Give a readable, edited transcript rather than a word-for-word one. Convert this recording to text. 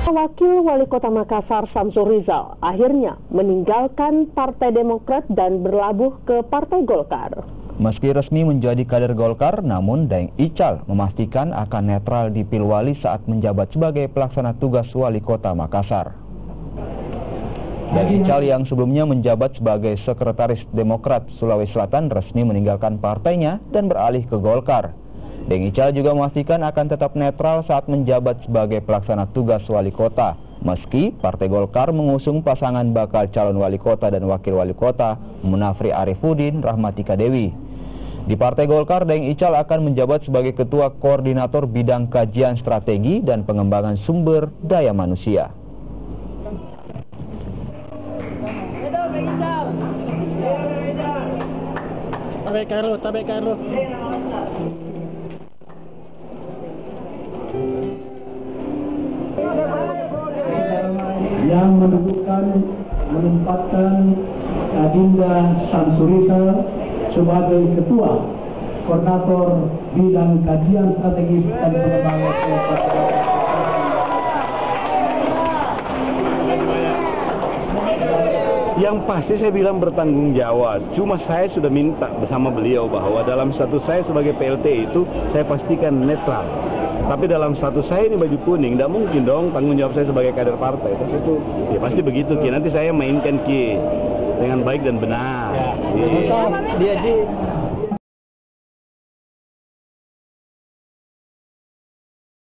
Wakil Wali Kota Makassar Samsul Rizal akhirnya meninggalkan Partai Demokrat dan berlabuh ke Partai Golkar. Meski resmi menjadi kader Golkar, namun Daeng Ical memastikan akan netral di Pilwali saat menjabat sebagai pelaksana tugas Wali Kota Makassar. Daeng Ical yang sebelumnya menjabat sebagai Sekretaris Demokrat Sulawesi Selatan resmi meninggalkan partainya dan beralih ke Golkar. Daeng Ical juga memastikan akan tetap netral saat menjabat sebagai pelaksana tugas wali kota, meski Partai Golkar mengusung pasangan bakal calon wali kota dan wakil wali kota Munafri Arifudin Rahmatika Dewi. Di Partai Golkar, Daeng Ical akan menjabat sebagai Ketua Koordinator Bidang Kajian Strategi dan Pengembangan Sumber Daya Manusia. Yang menempatkan Adinda Samsul Rizal sebagai Ketua Koordinator Bidang Kajian Strategis dan Pengembangan Sumber Daya. Yang pasti saya bilang bertanggung jawab. Cuma saya sudah minta bersama beliau bahwa dalam status saya sebagai PLT itu saya pastikan netral. Tapi dalam status saya ini baju kuning, tidak mungkin dong tanggung jawab saya sebagai kader partai. Terus itu ya pasti begitu Ki. Nanti saya mainkan Ki dengan baik dan benar. Ya. Dia